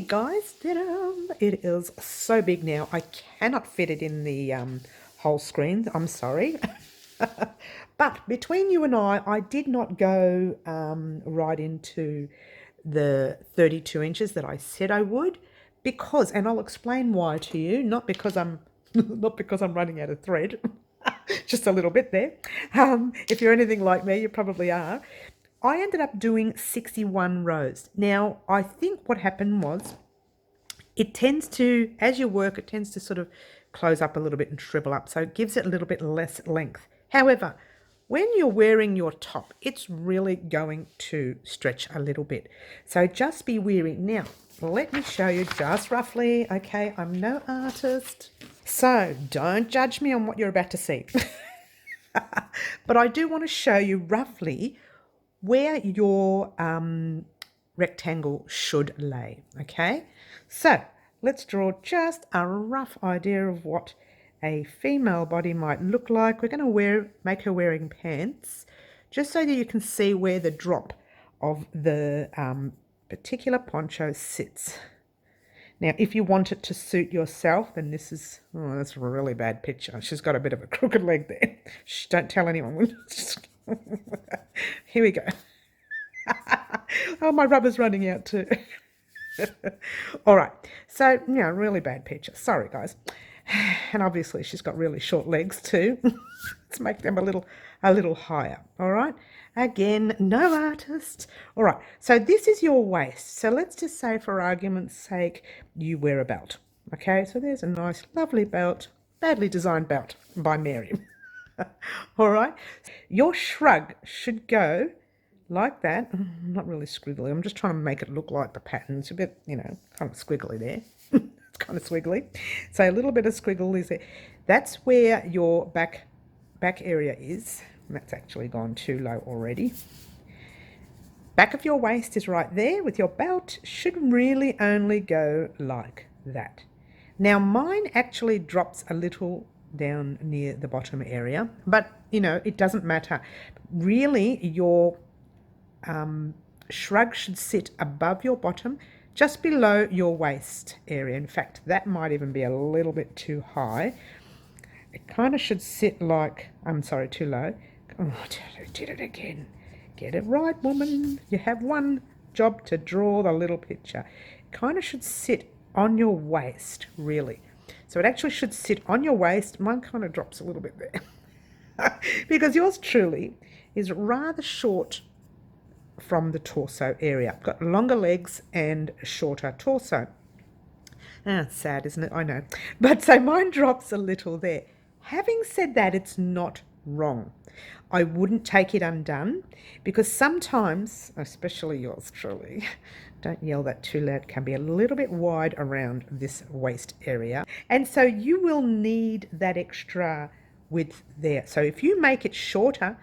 guys, ta-da! It is so big now. I cannot fit it in the whole screen. I'm sorry. But between you and I did not go right into the 32 inches that I said I would, because, and I'll explain why to you, not because I'm not because I'm running out of thread, just a little bit there. If you're anything like me, you probably are. I ended up doing 61 rows. Now, I think what happened was it tends to, as you work, it tends to sort of close up a little bit and shrivel up, so it gives it a little bit less length. However, when you're wearing your top, it's really going to stretch a little bit. So just be wary. Now, let me show you just roughly. Okay, I'm no artist, so don't judge me on what you're about to see. But I do want to show you roughly where your rectangle should lay. Okay, so let's draw just a rough idea of what a female body might look like. We're going to make her wearing pants, just so that you can see where the drop of the particular poncho sits. Now, if you want it to suit yourself, then this is, oh, that's a really bad picture. She's got a bit of a crooked leg there. Shh, don't tell anyone. Here we go. Oh, my rubber's running out too. All right, so, yeah, really bad picture. Sorry, guys. And obviously she's got really short legs too. Let's make them a little higher. All right, again, no artist. All right, so this is your waist. So let's just say, for argument's sake, you wear a belt. Okay, so there's a nice lovely belt, badly designed belt by Mary. All right, your shrug should go like that. Not really squiggly, I'm just trying to make it look like the pattern. It's a bit, you know, kind of squiggly there. It's kind of squiggly, so a little bit of squiggle is there. That's where your back area is. And that's actually gone too low already. Back of your waist is right there, with your belt should really only go like that. Now mine actually drops a little down near the bottom area, but you know, it doesn't matter. Really, your shrug should sit above your bottom, just below your waist area. In fact, that might even be a little bit too high. It kind of should sit like, I'm sorry, too low. Oh, I did it again. Get it right, woman. You have one job to draw the little picture. It kind of should sit on your waist, really. So it actually should sit on your waist. Mine kind of drops a little bit there. Because yours truly is rather short from the torso area. I've got longer legs and a shorter torso. It's sad, isn't it? I know. But so mine drops a little there. Having said that, it's not wrong. I wouldn't take it undone, because sometimes, especially yours truly, don't yell that too loud, can be a little bit wide around this waist area. And so you will need that extra width there. So if you make it shorter,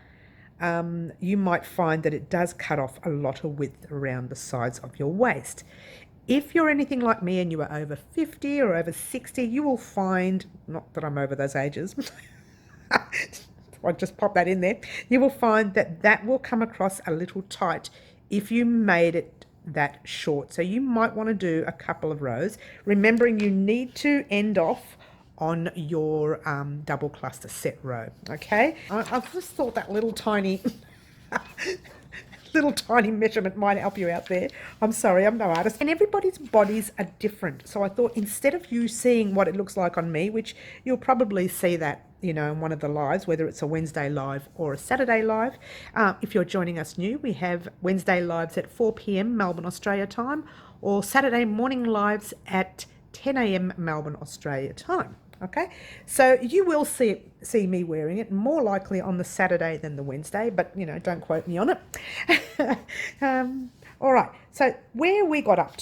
you might find that it does cut off a lot of width around the sides of your waist. If you're anything like me and you are over 50 or over 60, you will find, not that I'm over those ages, I'll just pop that in there, you will find that that will come across a little tight if you made it that short. So you might want to do a couple of rows, remembering you need to end off on your double cluster set row. Okay, I've just thought that little tiny measurement might help you out there. I'm sorry, I'm no artist, and everybody's bodies are different, so I thought, instead of you seeing what it looks like on me, which you'll probably see that, you know, in one of the lives, whether it's a Wednesday live or a Saturday live. If you're joining us new, we have Wednesday lives at 4 p.m. Melbourne, Australia time, or Saturday morning lives at 10 a.m. Melbourne, Australia time. Okay, so you will see me wearing it more likely on the Saturday than the Wednesday, but you know, don't quote me on it. All right, so where I got up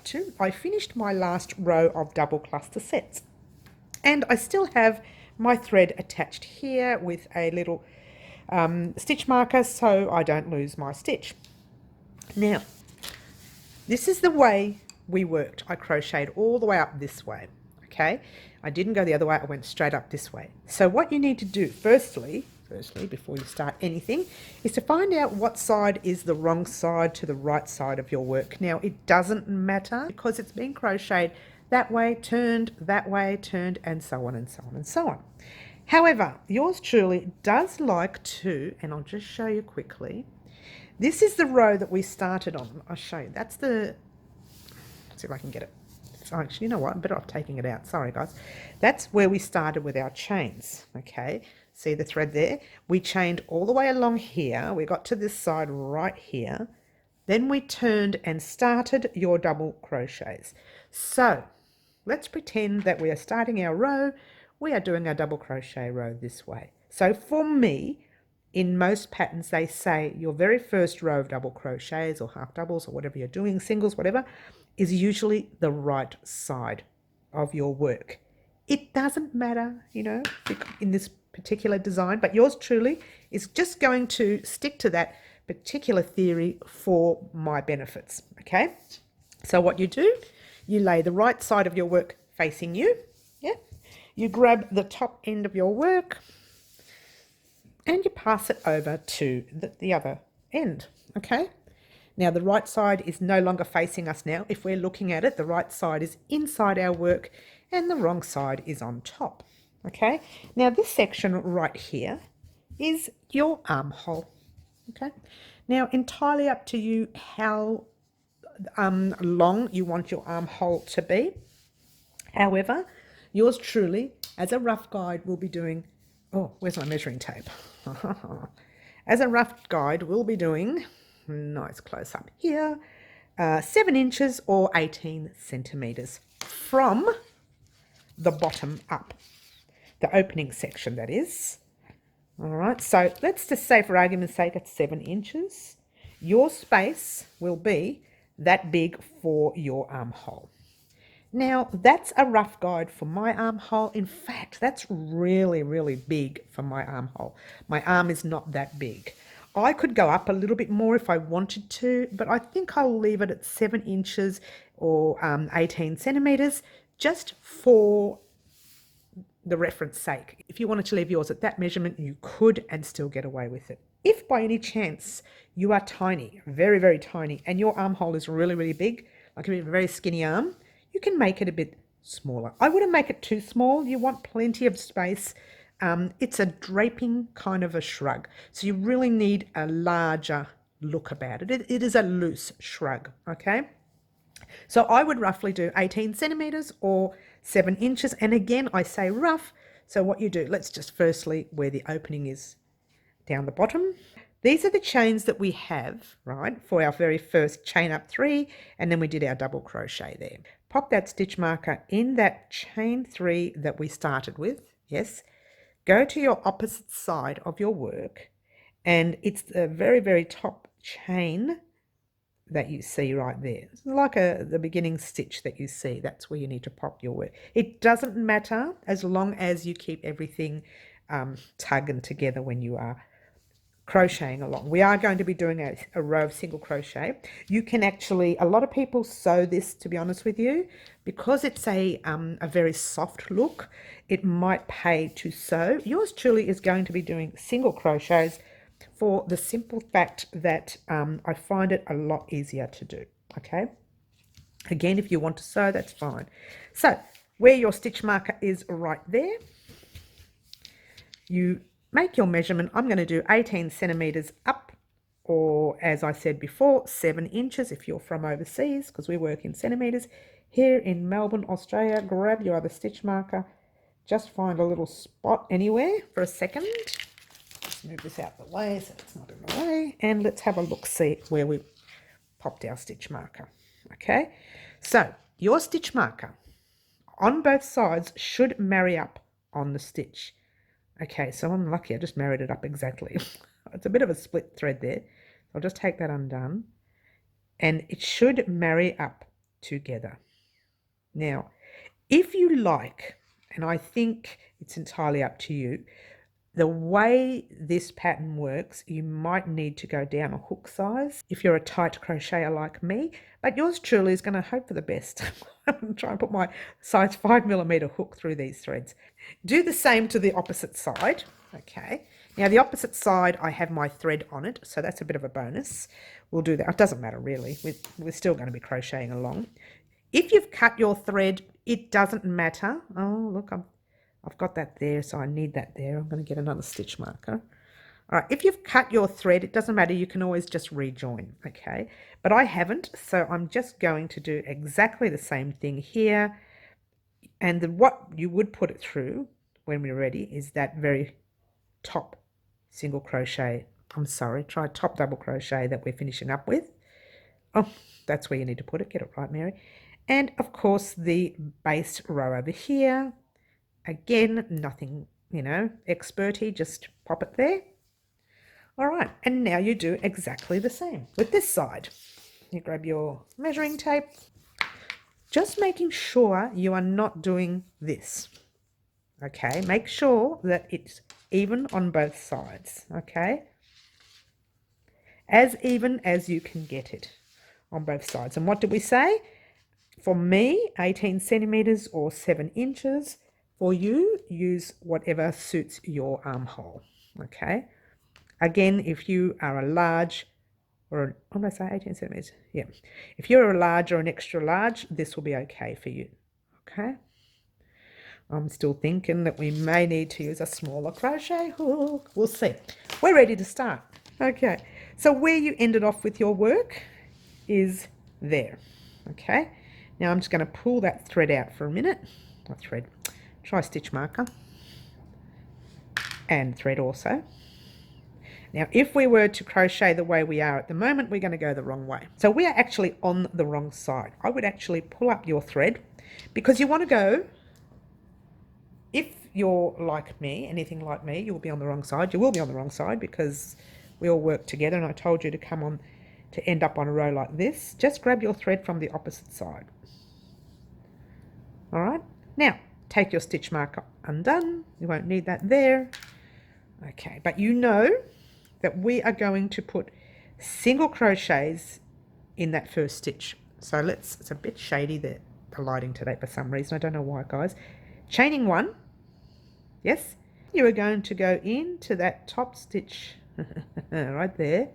to, I finished my last row of double cluster sets, and I still have my thread attached here with a little stitch marker so I don't lose my stitch. Now, this is the way we worked. I crocheted all the way up this way. Okay, I didn't go the other way, I went straight up this way. So what you need to do, firstly, firstly, before you start anything, is to find out what side is the wrong side to the right side of your work. Now, it doesn't matter because it's been crocheted that way, turned, and so on and so on and so on. However, yours truly does like to, and I'll just show you quickly. This is the row that we started on. I'll show you. That's the, let's see if I can get it. So actually, you know what? I'm better off taking it out. Sorry, guys. That's where we started with our chains. Okay. See the thread there? We chained all the way along here. We got to this side right here. Then we turned and started your double crochets. So let's pretend that we are starting our row. We are doing our double crochet row this way. So for me, in most patterns, they say your very first row of double crochets or half doubles or whatever you're doing, singles, whatever, is usually the right side of your work. It doesn't matter, you know, in this particular design, but yours truly is just going to stick to that particular theory for my benefits, okay? So what you do, you lay the right side of your work facing you, yeah? You grab the top end of your work and you pass it over to the other end, okay? Now the right side is no longer facing us now. If we're looking at it, the right side is inside our work and the wrong side is on top, okay? Now this section right here is your armhole, okay? Now entirely up to you how long you want your armhole to be. However, yours truly, as a rough guide, will be doing, oh, where's my measuring tape? As a rough guide, we'll be doing, nice close up here, 7 inches or 18 centimeters from the bottom up, the opening section that is. All right, so let's just say for argument's sake it's 7 inches. Your space will be that big for your armhole. Now that's a rough guide for my armhole. In fact, that's really, really big for my armhole. My arm is not that big. I could go up a little bit more if I wanted to, but I think I'll leave it at 7 inches or 18 centimeters just for the reference sake. If you wanted to leave yours at that measurement, you could and still get away with it. If by any chance you are tiny, very, very tiny, and your armhole is really, really big, like a very skinny arm, you can make it a bit smaller. I wouldn't make it too small. You want plenty of space. It's a draping kind of a shrug. So you really need a larger look about it. It is a loose shrug, okay? So I would roughly do 18 centimeters or 7 inches. And again, I say rough. So what you do, let's just firstly, where the opening is down the bottom. These are the chains that we have, right, for our very first chain up 3, and then we did our double crochet there. Pop that stitch marker in that chain 3 that we started with, yes. Go to your opposite side of your work, and it's the very, very top chain that you see right there. It's like the beginning stitch that you see. That's where you need to pop your work. It doesn't matter as long as you keep everything tugging together when you are crocheting along. We are going to be doing a row of single crochet. You can actually, a lot of people sew this, to be honest with you, because it's a very soft look. It might pay to sew. Yours truly is going to be doing single crochets for the simple fact that I find it a lot easier to do, okay? Again, if you want to sew, that's fine. So where your stitch marker is right there, you make your measurement. I'm going to do 18 centimeters up, or as I said before, 7 inches if you're from overseas, because we work in centimeters. Here in Melbourne, Australia, grab your other stitch marker. Just find a little spot anywhere for a second. Let's move this out of the way so it's not in the way. And let's have a look, see where we popped our stitch marker. Okay, so your stitch marker on both sides should marry up on the stitch. Okay, so I'm lucky, I just married it up exactly. It's a bit of a split thread there. I'll just take that undone. And it should marry up together. Now, if you like, and I think it's entirely up to you, the way this pattern works, you might need to go down a hook size if you're a tight crocheter like me, but yours truly is going to hope for the best. I'm trying to put my size 5mm hook through these threads. Do the same to the opposite side, okay? Now the opposite side, I have my thread on it, so that's a bit of a bonus. We'll do that. It doesn't matter really. We're still going to be crocheting along. If you've cut your thread, it doesn't matter. Oh, look, I've got that there, so I need that there. I'm going to get another stitch marker. All right, if you've cut your thread, it doesn't matter. You can always just rejoin, okay? But I haven't, so I'm just going to do exactly the same thing here. And what you would put it through when we're ready is that very top single crochet. Try top double crochet that we're finishing up with. Oh, that's where you need to put it. Get it right, Mary. And of course the base row over here. Again, nothing, experty, just pop it there. All right, and now you do exactly the same with this side. You grab your measuring tape, just making sure you are not doing this. Okay, make sure that it's even on both sides, okay? As even as you can get it on both sides. And what did we say? For me, 18 centimeters or 7 inches. For you, use whatever suits your armhole, okay? Again, if you are a large or what did I say, 18 centimeters? Yeah. If you're a large or an extra large, this will be okay for you, okay? I'm still thinking that we may need to use a smaller crochet hook. We'll see. We're ready to start. Okay, so where you ended off with your work is there, okay? Now I'm just going to pull that thread out for a minute. Not thread, try stitch marker and thread also. Now, if we were to crochet the way we are at the moment, we're going to go the wrong way. So we are actually on the wrong side. I would actually pull up your thread because you want to go, if you're like me, anything like me, you'll be on the wrong side. You will be on the wrong side because we all work together, and I told you to come on to end up on a row like this. Just grab your thread from the opposite side. All right, now take your stitch marker undone. You won't need that there. Okay, but you know that we are going to put single crochets in that first stitch. So it's a bit shady there, the lighting today for some reason. I don't know why, guys. Chaining one, yes, you are going to go into that top stitch right there,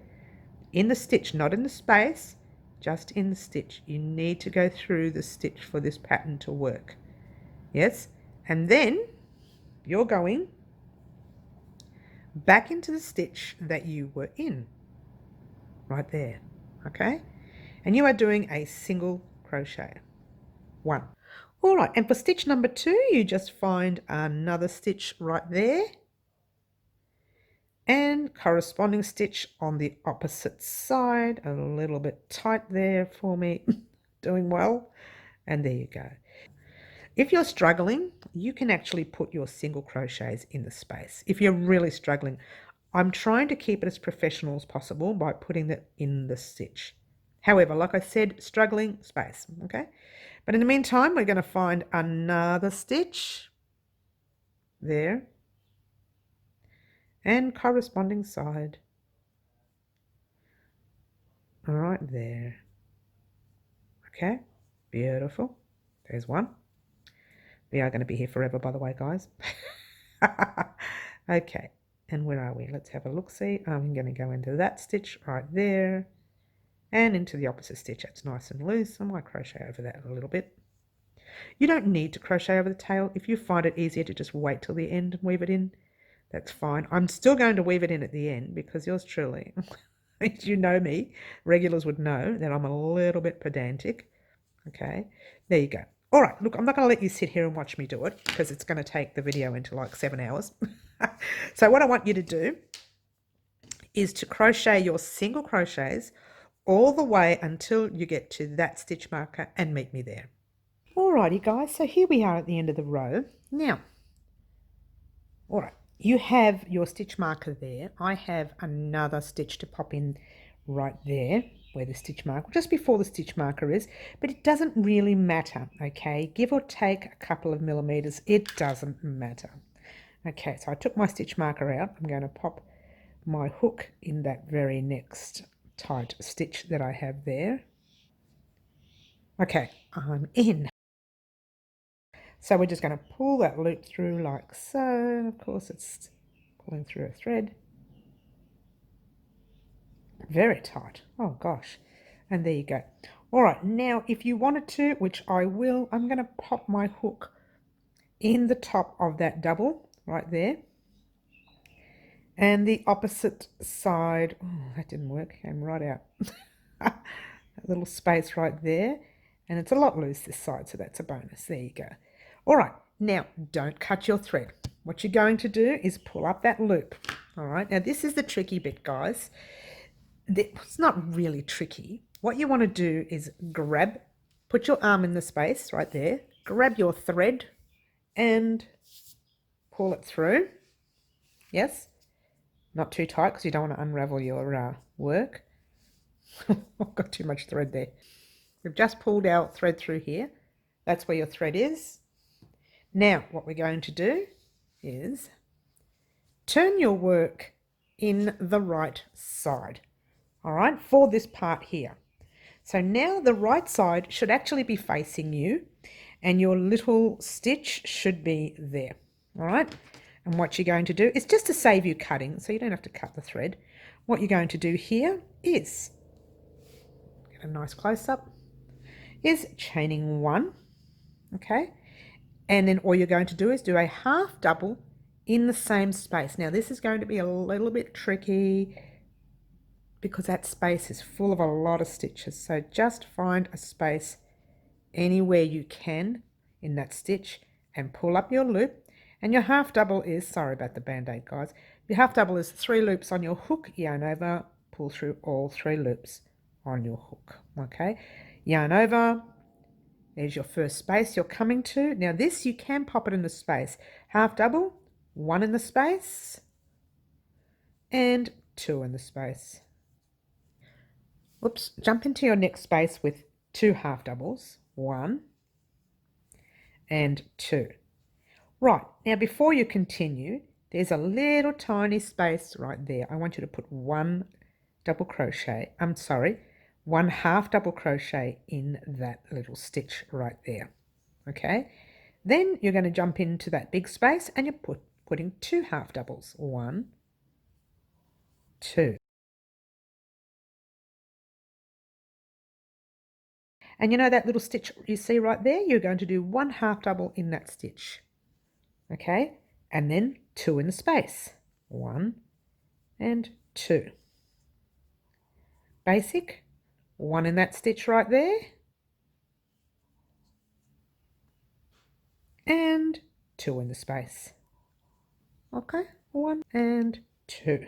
in the stitch, not in the space, just in the stitch. You need to go through the stitch for this pattern to work. Yes, and then you're going back into the stitch that you were in, right there, okay? And you are doing a single crochet, one. All right, and for stitch number 2, you just find another stitch right there and corresponding stitch on the opposite side, a little bit tight there for me, doing well, and there you go. If you're struggling, you can actually put your single crochets in the space. If you're really struggling, I'm trying to keep it as professional as possible by putting it in the stitch. However, like I said, struggling, space, okay? But in the meantime, we're going to find another stitch there and corresponding side. All right, there. Okay, beautiful. There's one. We are going to be here forever, by the way, guys. Okay, and where are we? Let's have a look-see. I'm going to go into that stitch right there and into the opposite stitch. It's nice and loose. I might crochet over that a little bit. You don't need to crochet over the tail. If you find it easier to just wait till the end and weave it in, that's fine. I'm still going to weave it in at the end because yours truly, if you know me, regulars would know that I'm a little bit pedantic. Okay, there you go. All right, look, I'm not going to let you sit here and watch me do it because it's going to take the video into like 7 hours. So what I want you to do is to crochet your single crochets all the way until you get to that stitch marker and meet me there. Alrighty guys, so here we are at the end of the row. Now, all right, you have your stitch marker there. I have another stitch to pop in right there where the stitch marker, just before the stitch marker is, but it doesn't really matter, okay? Give or take a couple of millimeters, it doesn't matter. Okay, so I took my stitch marker out. I'm going to pop my hook in that very next tight stitch that I have there. Okay, I'm in. So we're just going to pull that loop through like so. Of course, it's pulling through a thread. Very tight. Oh gosh. And there you go. All right, now if you wanted to, which I will, I'm going to pop my hook in the top of that double right there. And the opposite side, oh, that didn't work, came right out. That little space right there. And it's a lot loose this side, so that's a bonus. There you go. All right, now don't cut your thread. What you're going to do is pull up that loop. All right, now this is the tricky bit, guys. It's not really tricky. What you want to do is put your arm in the space right there, grab your thread and pull it through. Yes, not too tight because you don't want to unravel your work. I've got too much thread there. We've just pulled our thread through here. That's where your thread is. Now what we're going to do is turn your work in the right side. All right, for this part here. So now the right side should actually be facing you and your little stitch should be there. All right, and what you're going to do is, just to save you cutting, so you don't have to cut the thread, what you're going to do here is, get a nice close-up, is chaining 1, okay, and then all you're going to do is do a half double in the same space. Now this is going to be a little bit tricky because that space is full of a lot of stitches, so just find a space anywhere you can in that stitch and pull up your loop. And your half double is, sorry about the band-aid guys, your half double is 3 loops on your hook, yarn over, pull through all 3 loops on your hook. Okay, yarn over, there's your first space you're coming to. Now this, you can pop it in the space, half double, 1 in the space and 2 in the space. Whoops, jump into your next space with 2 half doubles, 1 and 2. Right, now before you continue, there's a little tiny space right there. I want you to put 1 double crochet, 1 half double crochet in that little stitch right there. Okay, then you're going to jump into that big space and you're putting 2 half doubles, 1, 2. And you know that little stitch you see right there? You're going to do 1 half double in that stitch. Okay, and then 2 in the space, 1 and 2. Basic, 1 in that stitch right there and 2 in the space. Okay, 1 and 2.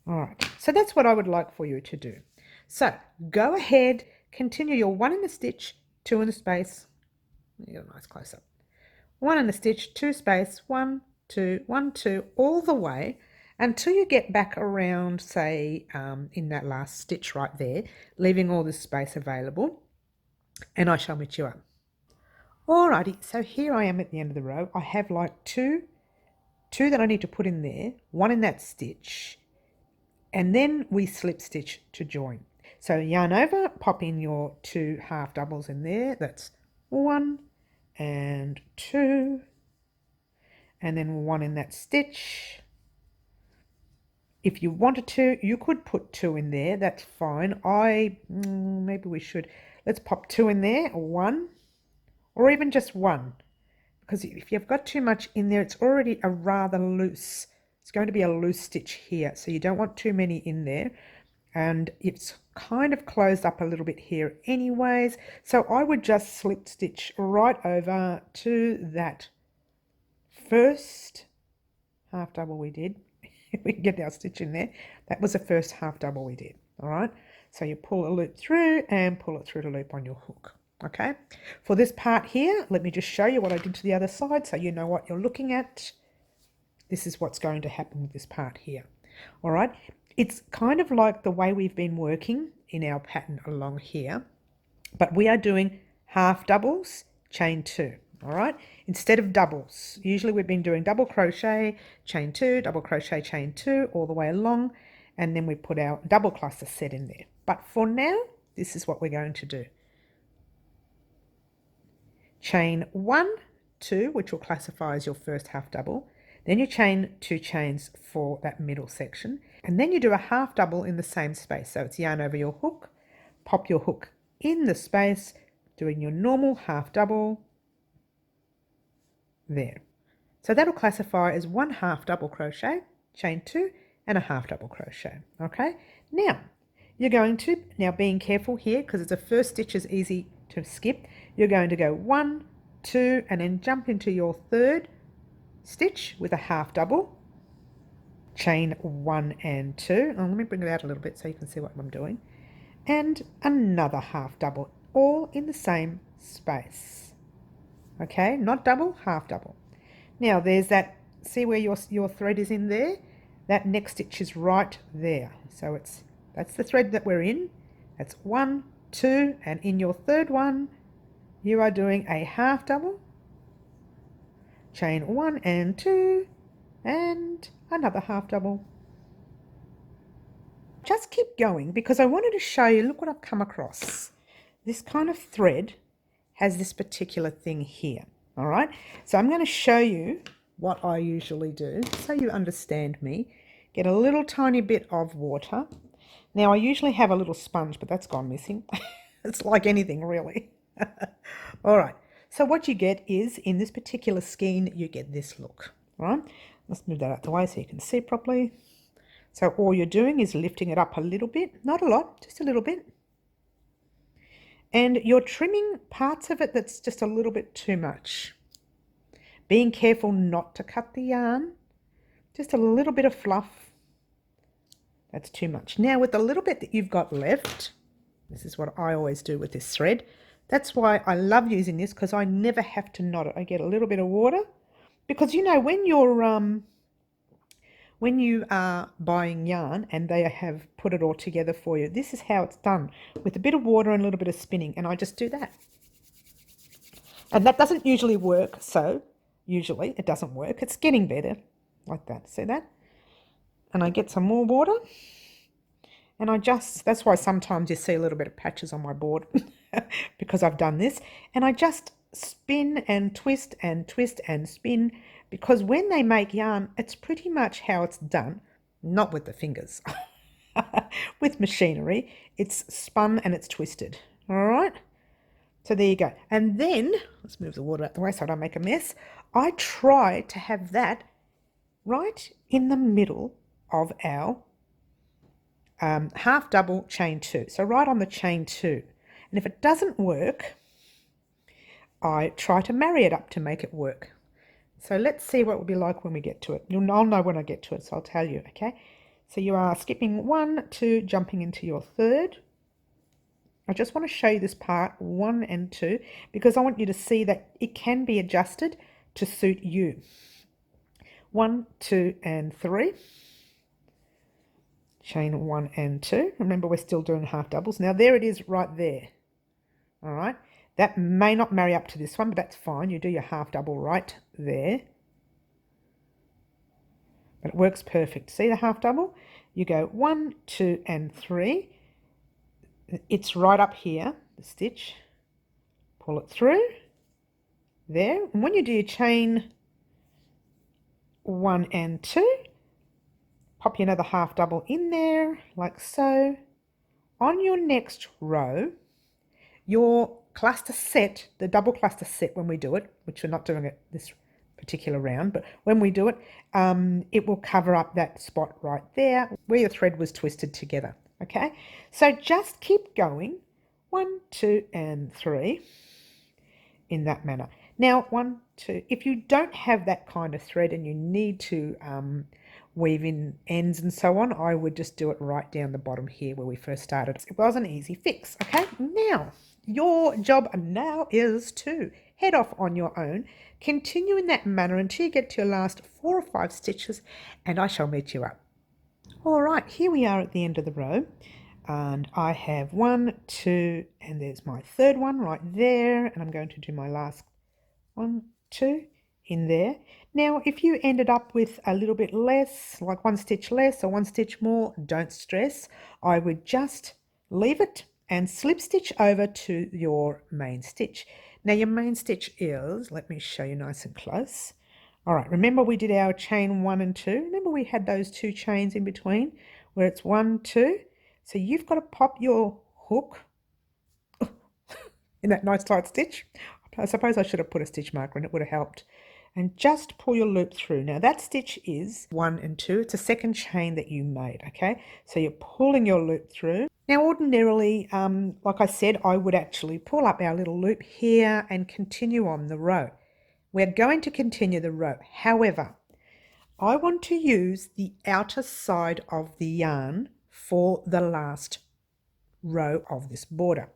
All right, so that's what I would like for you to do. So go ahead, continue your 1 in the stitch, 2 in the space. You got a nice close up. 1 in the stitch, 2 space, 1, 2, 1, 2, all the way until you get back around, say, in that last stitch right there, leaving all this space available, and I shall meet you up. Alrighty, so here I am at the end of the row. I have like two that I need to put in there, 1 in that stitch, and then we slip stitch to join. So yarn over, pop in your 2 half doubles in there, that's 1 and 2, and then 1 in that stitch. If you wanted to, you could put 2 in there, that's fine. Maybe we should, let's pop 2 in there, 1, or even just 1, because if you've got too much in there, it's already a rather loose, it's going to be a loose stitch here, so you don't want too many in there, and it's kind of closed up a little bit here anyways, so I would just slip stitch right over to that first half double we did. We can get our stitch in there. That was the first half double we did. All right, so you pull a loop through and pull it through the loop on your hook. Okay, for this part here, let me just show you what I did to the other side so you know what you're looking at. This is what's going to happen with this part here. All right, it's kind of like the way we've been working in our pattern along here, but we are doing half doubles, chain 2. All right, instead of doubles. Usually we've been doing double crochet, chain 2, double crochet, chain 2 all the way along, and then we put our double cluster set in there. But for now, this is what we're going to do. Chain 1, 2, which will classify as your first half double, Then you chain 2 chains for that middle section, and then you do a half double in the same space. So it's yarn over your hook, pop your hook in the space, doing your normal half double there. So that'll classify as 1 half double crochet, chain 2 and a half double crochet. Okay, now you're going to, now being careful here because the first stitch is easy to skip, you're going to go 1, 2 and then jump into your third stitch with a half double, chain 1 and 2. Oh, let me bring it out a little bit so you can see what I'm doing, and another half double, all in the same space. Okay, not double, half double. Now there's that, see where your thread is in there? That next stitch is right there. So that's the thread that we're in. That's 1, 2, and in your third one, you are doing a half double, chain 1 and 2, and another half double. Just keep going because I wanted to show you, look what I've come across. This kind of thread has this particular thing here. All right, so I'm going to show you what I usually do so you understand me. Get a little tiny bit of water. Now I usually have a little sponge, but that's gone missing. It's like anything really. All right, so what you get is, in this particular skein, you get this look. All right, let's move that out the way so you can see properly. So all you're doing is lifting it up a little bit, not a lot, just a little bit. And you're trimming parts of it that's just a little bit too much. Being careful not to cut the yarn. Just a little bit of fluff. That's too much. Now with the little bit that you've got left, this is what I always do with this thread. That's why I love using this, because I never have to knot it. I get a little bit of water, because you know when you are buying yarn and they have put it all together for you, this is how it's done, with a bit of water and a little bit of spinning, and I just do that. And that doesn't usually work, so usually it doesn't work. It's getting better, like that. See that? And I get some more water, and I just, that's why sometimes you see a little bit of patches on my board because I've done this, and I just spin and twist and twist and spin, because when they make yarn, it's pretty much how it's done, not with the fingers. With machinery, it's spun and it's twisted. All right, so there you go. And then let's move the water out the way so I don't make a mess. I try to have that right in the middle of our half double chain 2, so right on the chain 2. And if it doesn't work, I try to marry it up to make it work. So let's see what it will be like when we get to it. I'll know when I get to it, so I'll tell you, okay? So you are skipping 1, 2, jumping into your third. I just want to show you this part 1 and 2 because I want you to see that it can be adjusted to suit you. 1, 2, and 3. Chain 1 and 2. Remember, we're still doing half doubles. Now there it is right there. All right. That may not marry up to this one, but that's fine. You do your half double right there. But it works perfect. See the half double? You go 1, 2, and 3. It's right up here, the stitch. Pull it through. There. And when you do your chain 1 and 2, pop you another half double in there, like so. On your next row, your cluster set, the double cluster set when we do it, which we're not doing it this particular round, but when we do it, it will cover up that spot right there where your thread was twisted together. Okay, so just keep going, 1, 2, and 3 in that manner. Now 1, 2, if you don't have that kind of thread and you need to weave in ends and so on, I would just do it right down the bottom here where we first started. It was an easy fix. Okay, now your job now is to head off on your own, continue in that manner until you get to your last 4 or 5 stitches, and I shall meet you up. All right, here we are at the end of the row, and I have 1, 2, and there's my third one right there, and I'm going to do my last 1, 2 in there. Now, if you ended up with a little bit less, like 1 stitch less or 1 stitch more, don't stress. I would just leave it and slip stitch over to your main stitch. Now your main stitch is, let me show you nice and close. All right, remember we did our chain 1 and 2. Remember we had those 2 chains in between where it's 1, 2. So you've got to pop your hook in that nice tight stitch. I suppose I should have put a stitch marker in, it would have helped. And just pull your loop through. Now that stitch is 1 and 2. It's a second chain that you made, okay? So you're pulling your loop through. Now ordinarily, like I said, I would actually pull up our little loop here and continue on the row. We're going to continue the row. However, I want to use the outer side of the yarn for the last row of this border.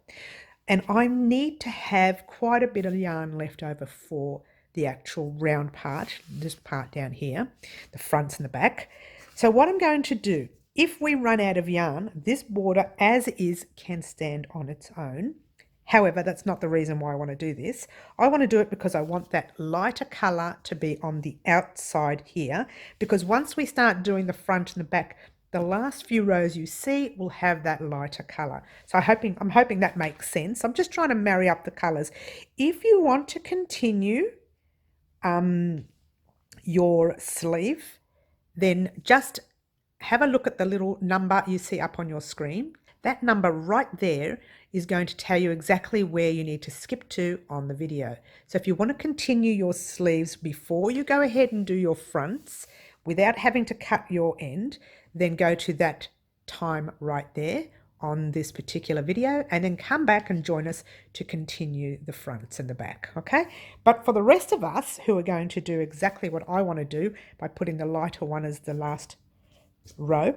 And I need to have quite a bit of yarn left over for the actual round part, this part down here, the fronts and the back. So what I'm going to do, if we run out of yarn, this border as is can stand on its own. However, that's not the reason why I want to do this. I want to do it because I want that lighter colour to be on the outside here, because once we start doing the front and the back, the last few rows you see will have that lighter colour. So I'm hoping that makes sense. I'm just trying to marry up the colours. If you want to continue your sleeve, then just have a look at the little number you see up on your screen. That number right there is going to tell you exactly where you need to skip to on the video. So if you want to continue your sleeves before you go ahead and do your fronts without having to cut your end, then go to that time right there on this particular video and then come back and join us to continue the fronts and the back, okay? But for the rest of us who are going to do exactly what I want to do by putting the lighter one as the last row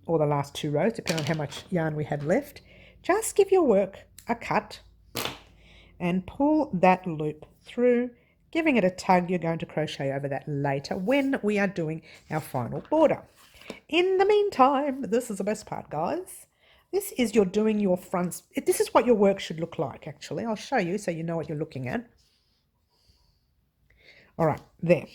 or the last 2 rows, depending on how much yarn we had left, just give your work a cut and pull that loop through, giving it a tug. You're going to crochet over that later when we are doing our final border. In the meantime, this is the best part, guys. This is you're doing your fronts. This is what your work should look like, actually. I'll show you so you know what you're looking at. All right, there.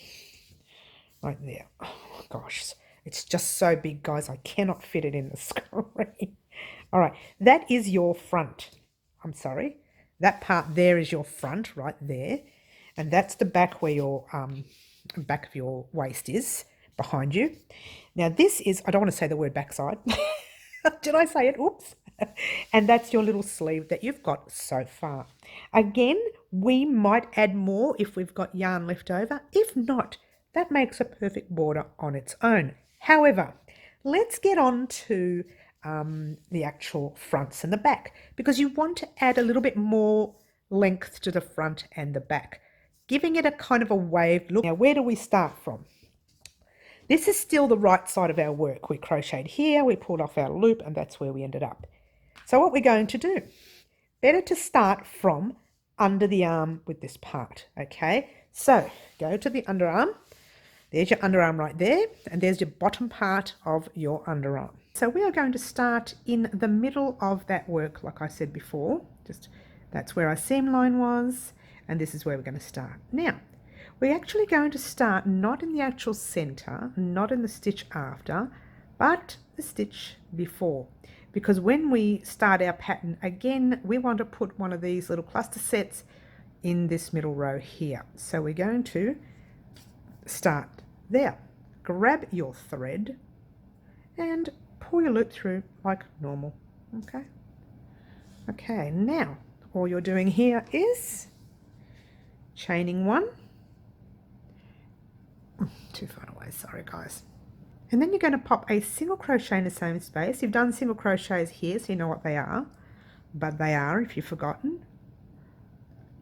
Right there. Oh, gosh. It's just so big, guys. I cannot fit it in the screen. All right, that is your front. I'm sorry. That part there is your front right there. And that's the back where your back of your waist is, behind you. Now this is, I don't want to say the word backside. Did I say it? Oops. And that's your little sleeve that you've got so far. Again, we might add more if we've got yarn left over. If not, that makes a perfect border on its own. However, let's get on to the actual fronts and the back, because you want to add a little bit more length to the front and the back, giving it a kind of a waved look. Now, where do we start from? This is still the right side of our work. We crocheted here, we pulled off our loop, and that's where we ended up. So what we're going to do, better to start from under the arm with this part, okay? So go to the underarm. There's your underarm right there, and there's your bottom part of your underarm. So we are going to start in the middle of that work, like I said before. Just that's where our seam line was, and this is where we're going to start. Now, we're actually going to start not in the actual center, not in the stitch after, but the stitch before. Because when we start our pattern again, we want to put one of these little cluster sets in this middle row here. So we're going to start there. Grab your thread and pull your loop through like normal. Okay, now all you're doing here is chaining 1. Too far away, sorry guys. And then you're going to pop a single crochet in the same space. You've done single crochets here, so you know what they are, but they are, if you've forgotten,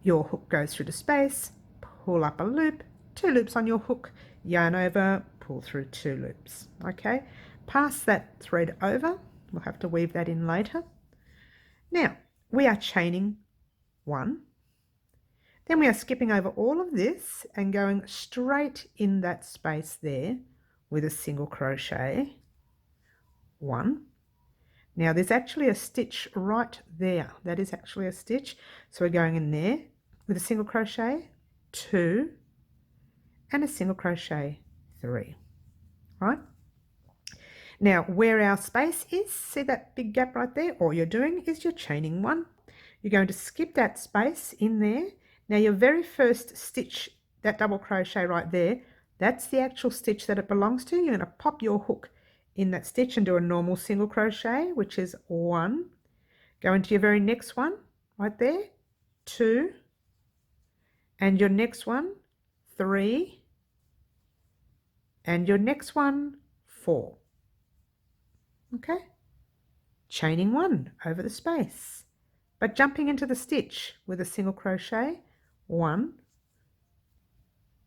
your hook goes through the space, pull up a loop, 2 loops on your hook, yarn over, pull through 2 loops. Okay, pass that thread over. We'll have to weave that in later. Now we are chaining 1. Then we are skipping over all of this and going straight in that space there with a single crochet. 1. Now there's actually a stitch right there. That is actually a stitch. So we're going in there with a single crochet, 2, and a single crochet, 3. Right? Now where our space is, see that big gap right there? All you're doing is you're chaining 1. You're going to skip that space in there. Now your very first stitch that double crochet right there, that's the actual stitch that it belongs to. You're going to pop your hook in that stitch and do a normal single crochet, which is 1. Go into your very next one right there, 2, and your next one, 3, and your next one, 4. Okay, chaining 1 over the space, but jumping into the stitch with a single crochet, 1,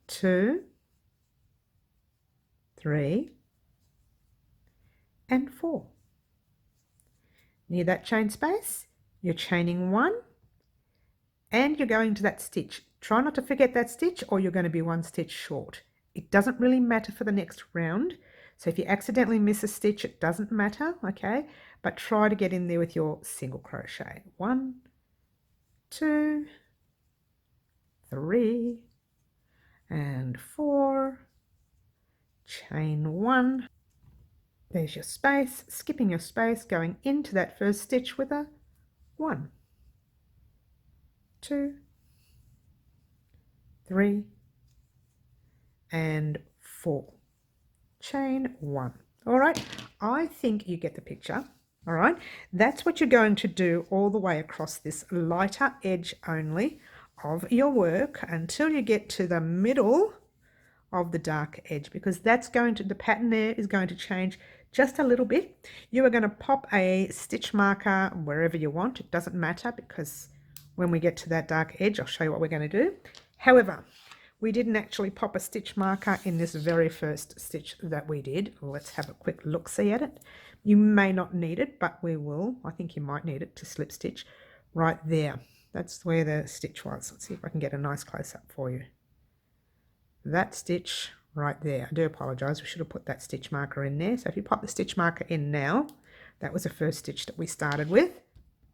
2, 3, and 4. Near that chain space, you're chaining 1 and you're going to that stitch. Try not to forget that stitch or you're going to be 1 stitch short. It doesn't really matter for the next round. So if you accidentally miss a stitch, it doesn't matter, okay? But try to get in there with your single crochet. 1, 2, 3, and 4. Chain 1. There's your space, skipping your space, going into that first stitch with a 1, 2, 3, and 4. Chain 1. All right, I think you get the picture. All right, that's what you're going to do all the way across this lighter edge only of your work until you get to the middle of the dark edge, because that's going to, the pattern there is going to change just a little bit. You are going to pop a stitch marker wherever you want. It doesn't matter, because when we get to that dark edge, I'll show you what we're going to do. However, we didn't actually pop a stitch marker in this very first stitch that we did. Let's have a quick look-see at it. You may not need it, but we will. I think you might need it to slip stitch right there. That's where the stitch was. Let's see if I can get a nice close-up for you. That stitch right there. I do apologize, we should have put that stitch marker in there. So if you pop the stitch marker in now, that was the first stitch that we started with.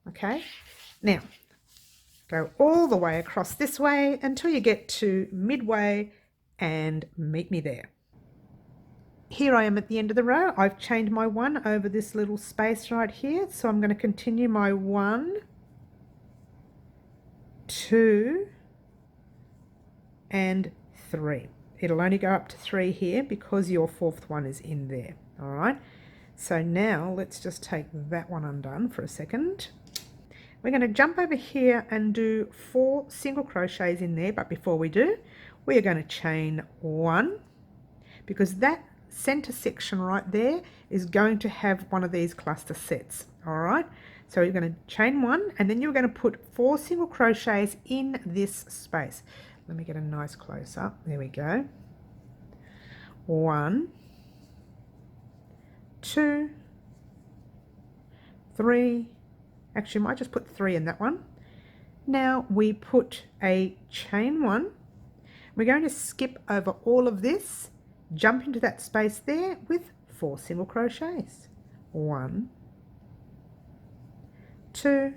Okay, now go all the way across this way until you get to midway and meet me there. Here I am at the end of the row. I've chained my 1 over this little space right here, so I'm going to continue my 1, 2, and 3. It'll only go up to 3 here because your 4th one is in there. All right, so now let's just take that one undone for a second. We're going to jump over here and do 4 single crochets in there, but before we do, we are going to chain 1, because that center section right there is going to have one of these cluster sets. All right, so you're going to chain 1 and then you're going to put 4 single crochets in this space. Let me get a nice close up. There we go. 1, 2, 3. Actually, I might just put 3 in that one. Now we put a chain 1. We're going to skip over all of this, jump into that space there with 4 single crochets. 1, 2,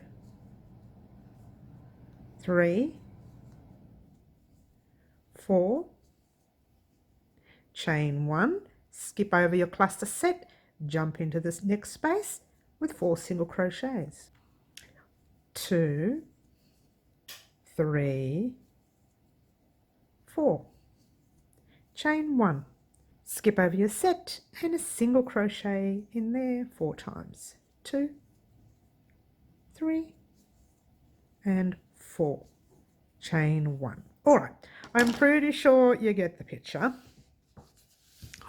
3, 4, chain 1, skip over your cluster set, jump into this next space with 4 single crochets. 2, 3, 4, chain 1, skip over your set and a single crochet in there 4 times. 2, 3, and 4, chain 1. All right, I'm pretty sure you get the picture.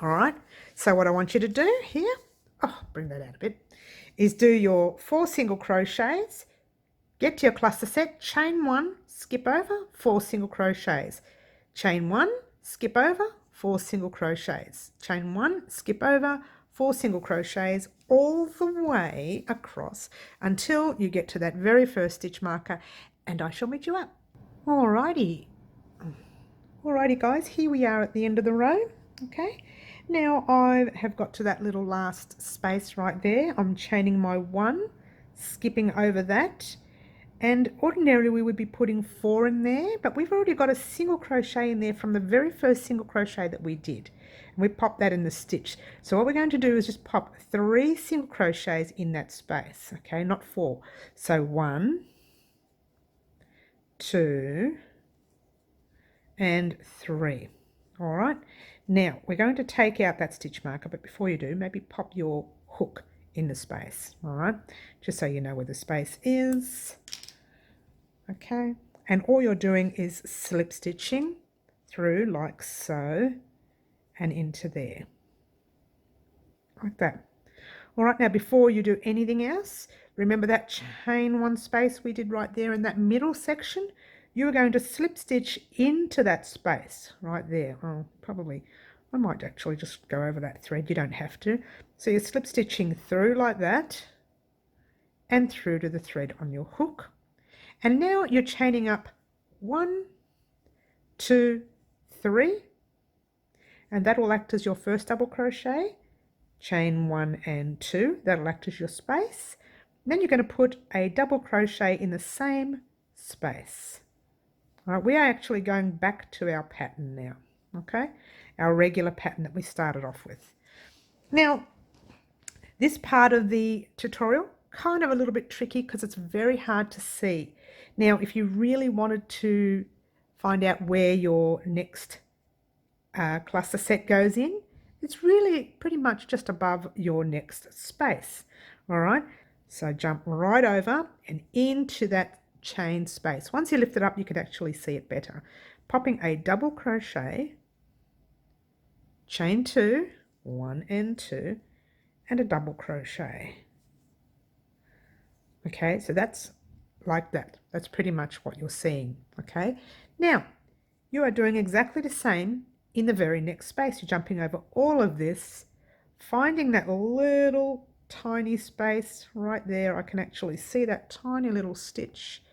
All right, so what I want you to do here, bring that out a bit, is do your 4 single crochets, get to your cluster set, chain 1, skip over, 4 single crochets, chain 1, skip over, 4 single crochets, chain 1, skip over, 4 single crochets, all the way across until you get to that very first stitch marker, and I shall meet you up. Alrighty guys, here we are at the end of the row. Okay, now I have got to that little last space right there. I'm chaining my 1, skipping over that, and ordinarily we would be putting 4 in there, but we've already got a single crochet in there from the very first single crochet that we did, and we popped that in the stitch. So what we're going to do is just pop 3 single crochets in that space, okay, not 4. So 1, 2, and 3. All right, now we're going to take out that stitch marker, but before you do, maybe pop your hook in the space. All right, just so you know where the space is. Okay, and all you're doing is slip stitching through like so and into there, like that. All right, now before you do anything else, remember that chain 1 space we did right there in that middle section? You're going to slip stitch into that space right there. Oh, probably, I might actually just go over that thread. You don't have to. So you're slip stitching through like that and through to the thread on your hook. And now you're chaining up 1, 2, 3, and that will act as your first double crochet. Chain 1 and 2, that'll act as your space. Then you're going to put a double crochet in the same space. All right, we are actually going back to our pattern now, okay? Our regular pattern that we started off with. Now, this part of the tutorial, kind of a little bit tricky because it's very hard to see. Now, if you really wanted to find out where your next cluster set goes in, it's really pretty much just above your next space. All right, so jump right over and into that chain space. Once you lift it up, you can actually see it better. Popping a double crochet, chain 2, 1 and 2, and a double crochet. Okay, so that's like that. That's pretty much what you're seeing. Okay, now you are doing exactly the same in the very next space. You're jumping over all of this, finding that little tiny space right there. I can actually see that tiny little stitch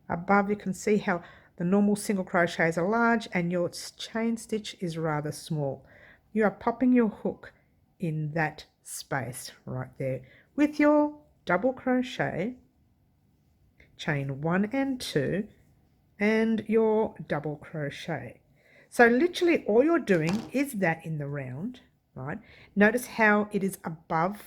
above. You can see how the normal single crochets are large and your chain stitch is rather small. You are popping your hook in that space right there with your double crochet, chain 1 and 2, and your double crochet. So literally all you're doing is that in the round, right? Notice how it is above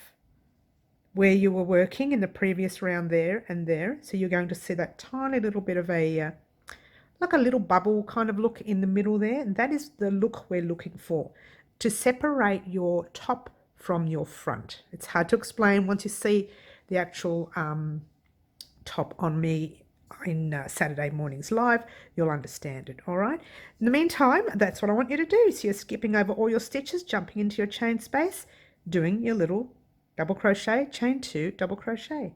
where you were working in the previous round there and there. So you're going to see that tiny little bit of a, like a little bubble kind of look in the middle there. And that is the look we're looking for, to separate your top from your front. It's hard to explain. Once you see the actual top on me in Saturday mornings live, you'll understand it. All right, in the meantime, that's what I want you to do. So you're skipping over all your stitches, jumping into your chain space, doing your little double crochet, chain 2, double crochet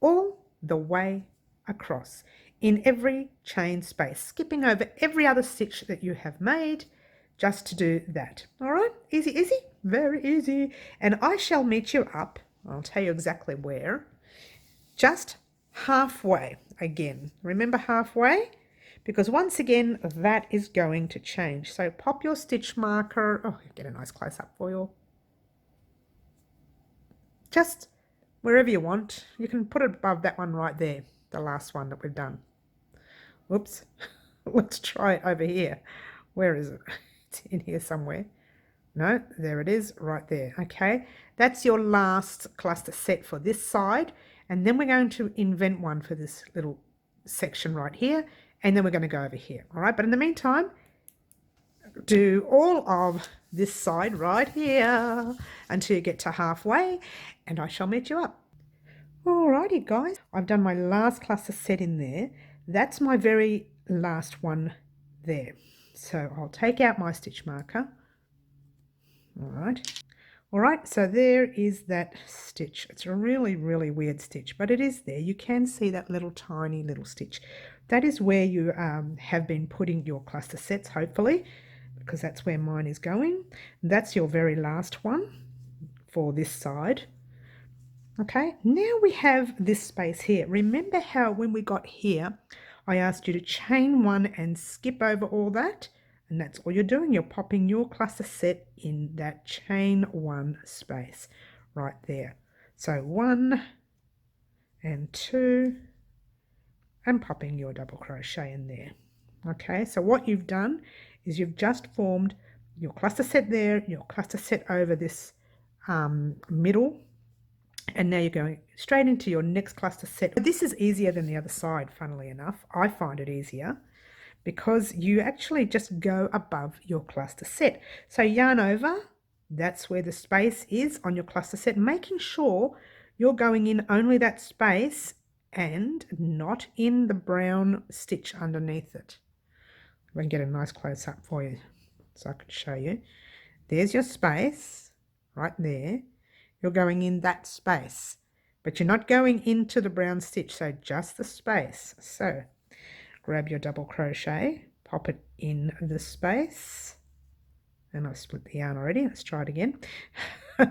all the way across in every chain space, skipping over every other stitch that you have made just to do that. All right, easy, easy, very easy. And I shall meet you up, I'll tell you exactly where, just halfway again. Remember halfway? Because once again, that is going to change. So pop your stitch marker. Oh, get a nice close up for you. Just wherever you want. You can put it above that one right there, the last one that we've done. Whoops. Let's try it over here. Where is it? It's in here somewhere. No, there it is right there. Okay, that's your last cluster set for this side. And then we're going to invent one for this little section right here. And then we're going to go over here. All right, but in the meantime, do all of this side right here until you get to halfway, and I shall meet you up. Alrighty guys, I've done my last cluster set in there. That's my very last one there. So I'll take out my stitch marker. All right, so there is that stitch. It's a really, really weird stitch, but it is there. You can see that little tiny little stitch. That is where you have been putting your cluster sets, hopefully, because that's where mine is going. That's your very last one for this side. Okay, now we have this space here. Remember how when we got here, I asked you to chain 1 and skip over all that? And that's all you're doing. You're popping your cluster set in that chain 1 space right there. So 1 and 2 and popping your double crochet in there. Okay, so what you've done is you've just formed your cluster set there, your cluster set over this middle, and now you're going straight into your next cluster set. This is easier than the other side, funnily enough. I find it easier because you actually just go above your cluster set. So yarn over, that's where the space is on your cluster set, making sure you're going in only that space and not in the brown stitch underneath it. I can get a nice close up for you so I can show you. There's your space right there. You're going in that space, but you're not going into the brown stitch, so just the space. So grab your double crochet, pop it in the space, and I've split the yarn already. Let's try it again.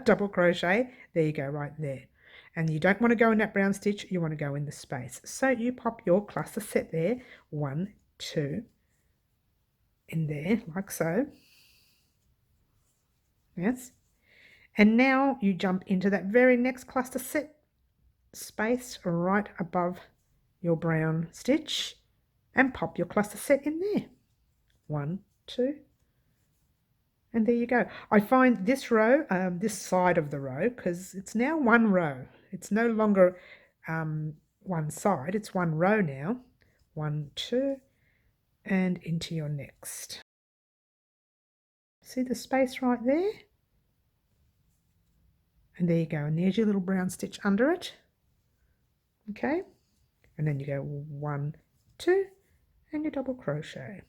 Double crochet, there you go, right there. And you don't want to go in that brown stitch, you want to go in the space. So you pop your cluster set there, 1, 2, in there, like so. Yes. And now you jump into that very next cluster set space right above your brown stitch and pop your cluster set in there. 1, 2, and there you go. I find this row, this side of the row, because it's now one row. It's no longer one side, it's one row now. 1, 2, and into your next. See the space right there? And there you go, and there's your little brown stitch under it. Okay, and then you go 1, 2, and you double crochet.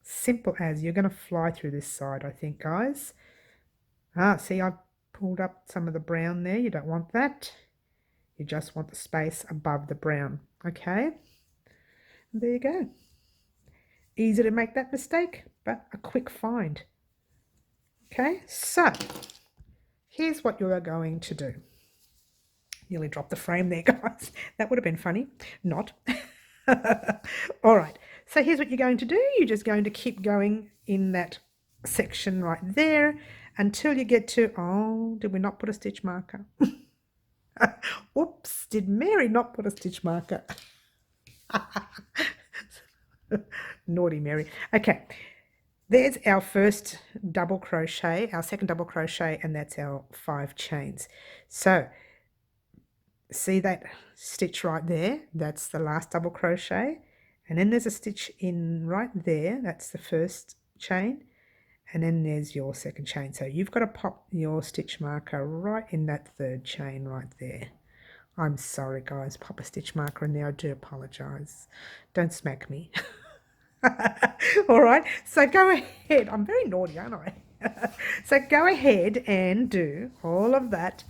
Simple as. You're going to fly through this side, I think, guys. See, I've pulled up some of the brown there. You don't want that. You just want the space above the brown. Okay, and there you go. Easy to make that mistake, but a quick find. Okay, so here's what you are going to do. Nearly dropped the frame there, guys. That would have been funny. Not. All right, so here's what you're going to do. You're just going to keep going in that section right there until you get to, oh, did we not put a stitch marker? Oops, did Mary not put a stitch marker? Naughty Mary. Okay, there's our first double crochet, our second double crochet, and that's our 5 chains. So see that stitch right there? That's the last double crochet, and then there's a stitch in right there. That's the first chain, and then there's your second chain. So you've got to pop your stitch marker right in that third chain right there. I'm sorry, guys, pop a stitch marker in there. I do apologize. Don't smack me. All right, so go ahead. I'm very naughty, aren't I? So go ahead and do all of that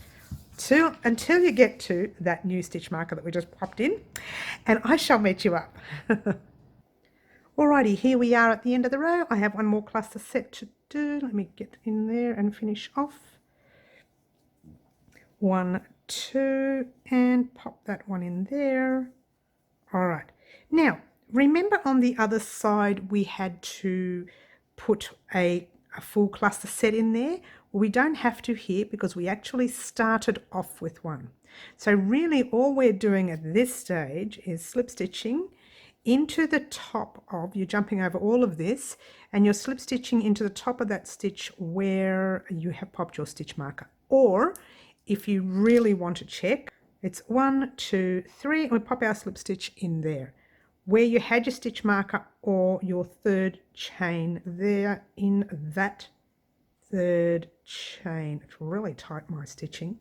until you get to that new stitch marker that we just popped in, and I shall meet you up. Alrighty, here we are at the end of the row. I have one more cluster set to do. Let me get in there and finish off. 1, 2, and pop that one in there. All right, now remember on the other side we had to put a full cluster set in there. Well, we don't have to here because we actually started off with one. So really all we're doing at this stage is slip stitching into the top of, you're jumping over all of this and you're slip stitching into the top of that stitch where you have popped your stitch marker. Or if you really want to check, it's 1, 2, 3, and we pop our slip stitch in there where you had your stitch marker or your third chain there in that third chain. It's really tight, my stitching,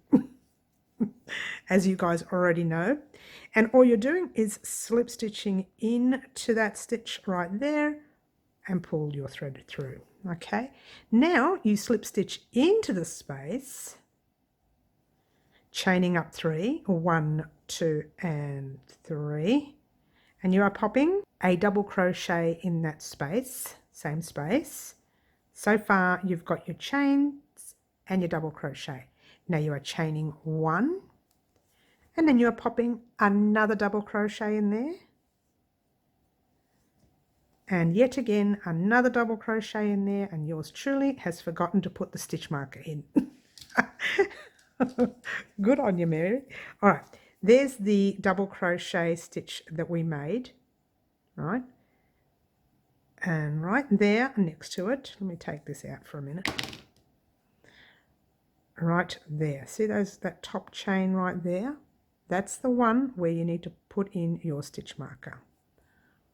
as you guys already know. And all you're doing is slip stitching into that stitch right there and pull your thread through. Okay, now you slip stitch into the space, chaining up 3, 1, 2, and 3, and you are popping a double crochet in that space, same space. So far you've got your chains and your double crochet. Now you are chaining 1, and then you are popping another double crochet in there, and yet again another double crochet in there, and yours truly has forgotten to put the stitch marker in. Good on you, Mary. All right, there's the double crochet stitch that we made, right? And right there next to it, let me take this out for a minute. Right there, see that top chain right there? That's the one where you need to put in your stitch marker.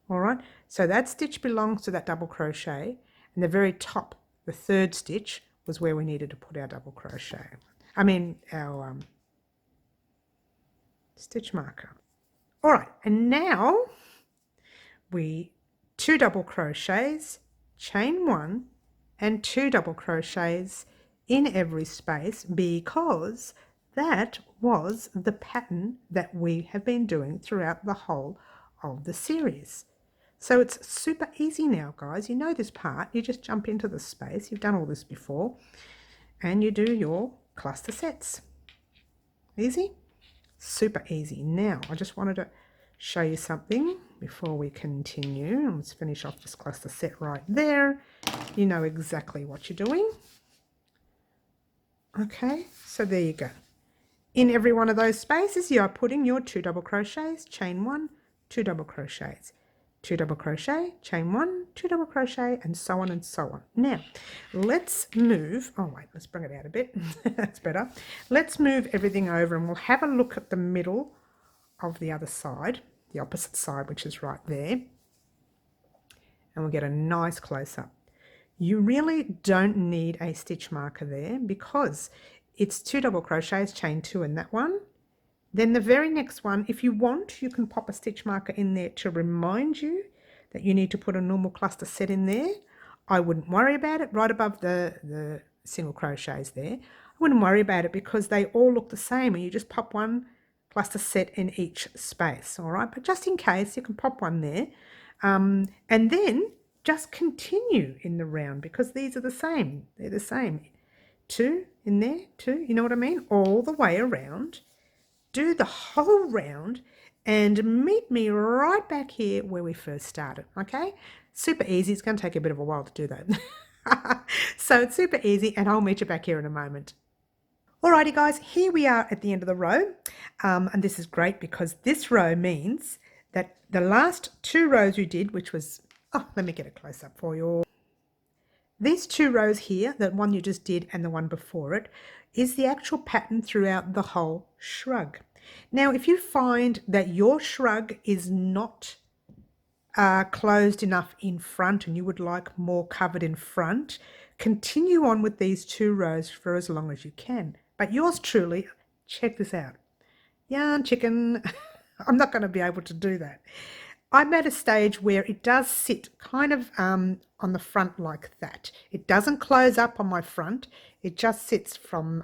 All right, so that stitch belongs to that double crochet, and the very top, the third stitch, was where we needed to put our double crochet. I mean our stitch marker. All right, and now we 2 double crochets, chain 1 and 2 double crochets in every space, because that was the pattern that we have been doing throughout the whole of the series. So it's super easy now, guys. You know this part. You just jump into the space. You've done all this before, and you do your cluster sets. Easy? Super easy. Now I just wanted to show you something before we continue. Let's finish off this cluster set right there. You know exactly what you're doing. Okay, so there you go. In every one of those spaces, you are putting your 2 double crochets, chain 1, 2 double crochets, 2 double crochet, chain 1, 2 double crochet, and so on and so on. Now, let's move, oh wait, let's bring it out a bit. That's better. Let's move everything over and we'll have a look at the middle of the other side, the opposite side, which is right there, and we'll get a nice close-up. You really don't need a stitch marker there because it's 2 double crochets, chain 2 in that one. Then the very next one, if you want, you can pop a stitch marker in there to remind you that you need to put a normal cluster set in there. I wouldn't worry about it right above the single crochets there. I wouldn't worry about it because they all look the same and you just pop one cluster set in each space, all right? But just in case, you can pop one there. And then just continue in the round because these are the same. They're the same. 2 in there, 2, you know what I mean? All the way around. Do the whole round and meet me right back here where we first started, okay? Super easy. It's going to take a bit of a while to do that. So it's super easy and I'll meet you back here in a moment. Alrighty guys, here we are at the end of the row, and this is great because this row means that the last 2 rows you did, which was, oh, let me get a close-up for you. These 2 rows here, the one you just did and the one before it, is the actual pattern throughout the whole shrug. Now, if you find that your shrug is not closed enough in front and you would like more covered in front, continue on with these 2 rows for as long as you can. But yours truly, check this out. Yarn chicken, I'm not going to be able to do that. I'm at a stage where it does sit kind of on the front like that. It doesn't close up on my front. It just sits from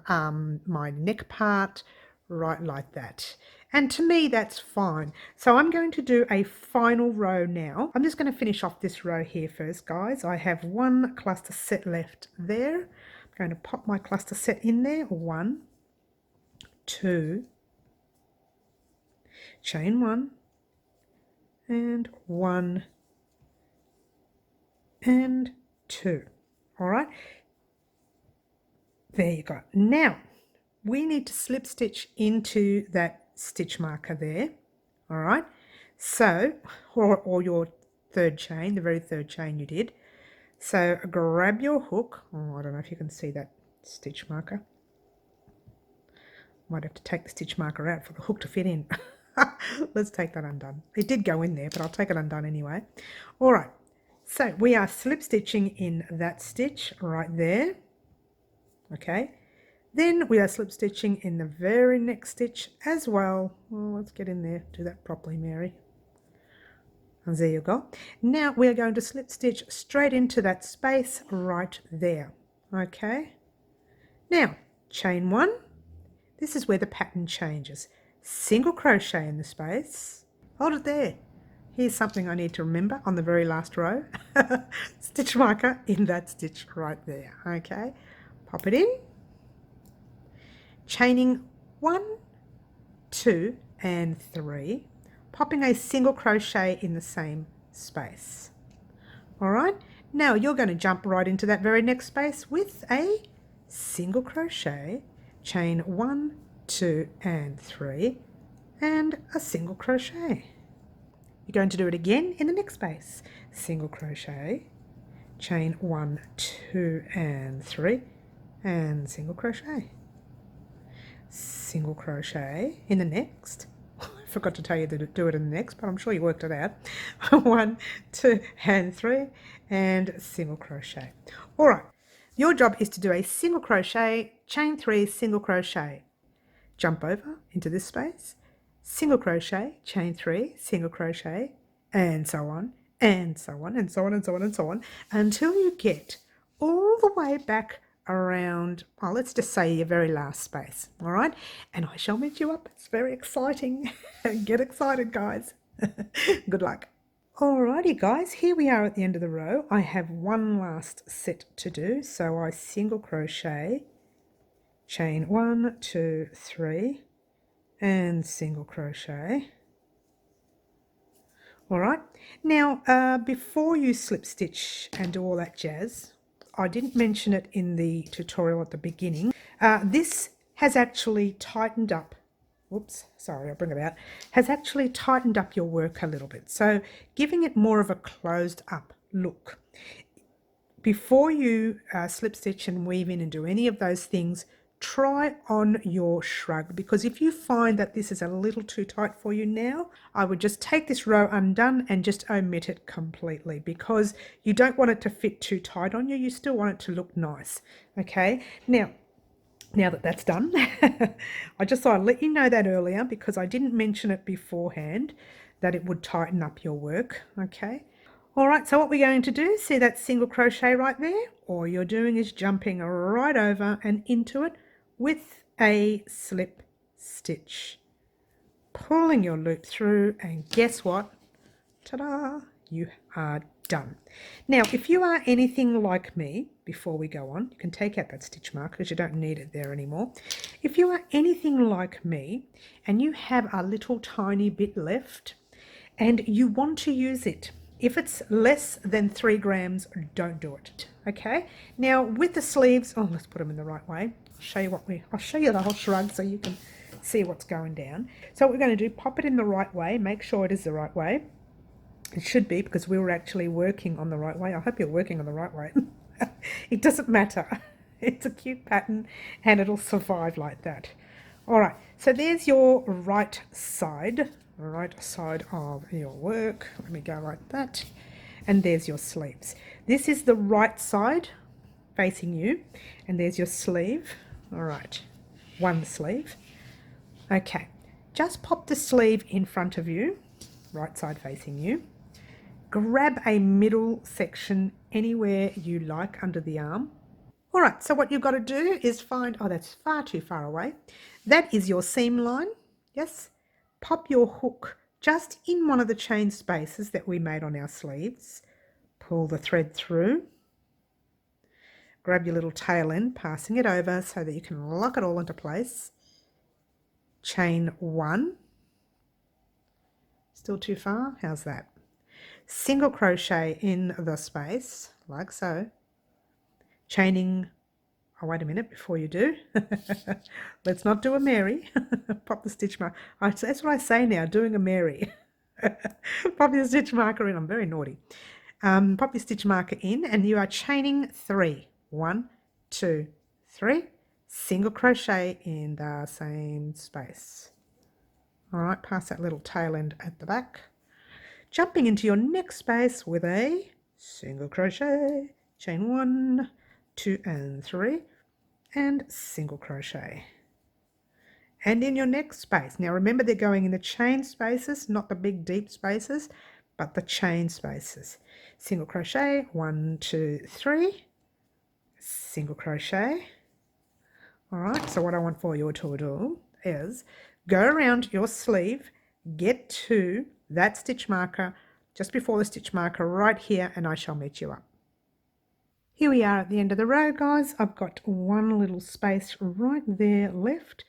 my neck part right like that. And to me, that's fine. So I'm going to do a final row now. I'm just going to finish off this row here first, guys. I have 1 cluster set left there. I'm going to pop my cluster set in there. 1, 2, chain 1, and 1 and 2. All right, there you go. Now we need to slip stitch into that stitch marker there. All right, so or your 3rd chain, the very 3rd chain you did. So grab your hook. Oh, I don't know if you can see that stitch marker. Might have to take the stitch marker out for the hook to fit in. Let's take that undone. It did go in there, but I'll take it undone anyway. All right, so we are slip stitching in that stitch right there. Okay, then we are slip stitching in the very next stitch as well. Well, let's get in there, do that properly, Mary. And there you go. Now we are going to slip stitch straight into that space right there. Okay, now chain 1. This is where the pattern changes. Single crochet in the space, hold it there. Here's something I need to remember on the very last row. Stitch marker in that stitch right there. Okay, pop it in, chaining 1, 2 and 3, popping a single crochet in the same space. All right, now you're going to jump right into that very next space with a single crochet, chain 1, 2 and 3 and a single crochet. You're going to do it again in the next space. Single crochet, chain 1, 2 and 3 and single crochet. Single crochet in the next. forgot to tell you to do it in the next, but I'm sure you worked it out. 1, 2, and 3, and single crochet. All right, your job is to do a single crochet, chain 3, single crochet, jump over into this space, single crochet, chain 3, single crochet, and so on, and so on, and so on, and so on, and so on, until you get all the way back around, well, let's just say your very last space. All right, and I shall meet you up. It's very exciting. Get excited, guys. Good luck. Alrighty guys, here we are at the end of the row. I have one last set to do, so I single crochet, chain 1, 2, 3, and single crochet. All right, now before you slip stitch and do all that jazz, I didn't mention it in the tutorial at the beginning. This has actually tightened up, whoops, sorry, I'll bring it out, has actually tightened up your work a little bit. So giving it more of a closed up look. Before you slip stitch and weave in and do any of those things, try on your shrug, because if you find that this is a little too tight for you now, I would just take this row undone and just omit it completely, because you don't want it to fit too tight on you. You still want it to look nice. Okay, now that that's done, I just thought I'd let you know that earlier, because I didn't mention it beforehand that it would tighten up your work. Okay, all right, so what we're going to do, see that single crochet right there? All you're doing is jumping right over and into it with a slip stitch, pulling your loop through, and guess what? Ta-da! You are done. Now, if you are anything like me, before we go on, you can take out that stitch marker because you don't need it there anymore. If you are anything like me and you have a little tiny bit left and you want to use it, if it's less than 3 grams, don't do it. Okay, now with the sleeves, oh, let's put them in the right way. I'll show you the whole shrug so you can see what's going down. So what we're going to do, pop it in the right way, make sure it is the right way. It should be, because we were actually working on the right way. I hope you're working on the right way. It doesn't matter. It's a cute pattern and it'll survive like that. All right, so there's your right side of your work. Let me go like that. And there's your sleeves. This is the right side facing you, and there's your sleeve. All right, one sleeve. Okay, just pop the sleeve in front of you, right side facing you. Grab a middle section anywhere you like under the arm. All right, so what you've got to do is find, oh, that's far too far away. That is your seam line. Yes, pop your hook just in one of the chain spaces that we made on our sleeves. Pull the thread through. Grab your little tail end, passing it over so that you can lock it all into place. Chain 1. Still too far? How's that? Single crochet in the space, like so. Chaining, oh, wait a minute before you do. Let's not do a Mary. Pop the stitch marker. That's what I say now, doing a Mary. Pop your stitch marker in. I'm very naughty. Pop your stitch marker in, and you are chaining 3. 1, 2, 3. Single crochet in the same space. All right, pass that little tail end at the back. Jumping into your next space with a single crochet, chain 1, 2, and 3, and single crochet. And in your next space, now remember they're going in the chain spaces, not the big deep spaces, but the chain spaces. Single crochet, 1, 2, 3, single crochet. All right, so what I want for you to do is go around your sleeve, get to that stitch marker just before the stitch marker right here, and I shall meet you up. Here we are at the end of the row, guys. I've got one little space right there left.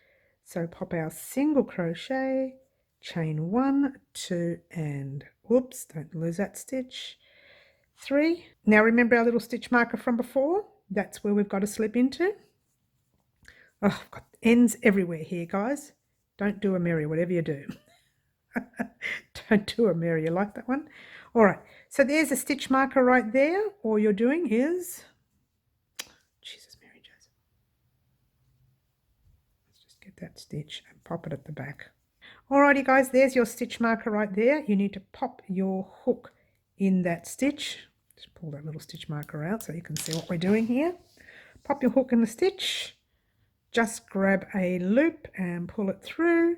So pop our single crochet, chain 1, 2, and whoops, don't lose that stitch, 3. Now remember our little stitch marker from before? That's where we've got to slip into. Oh, I've got ends everywhere here, guys. Don't do a Mary, whatever you do. Don't do a Mary. You like that one? All right, so there's a stitch marker right there. All you're doing is, Jesus, Mary Joseph. Let's just get that stitch and pop it at the back. Alrighty guys, there's your stitch marker right there. You need to pop your hook in that stitch. Just pull that little stitch marker out so you can see what we're doing here. Pop your hook in the stitch. Just grab a loop and pull it through,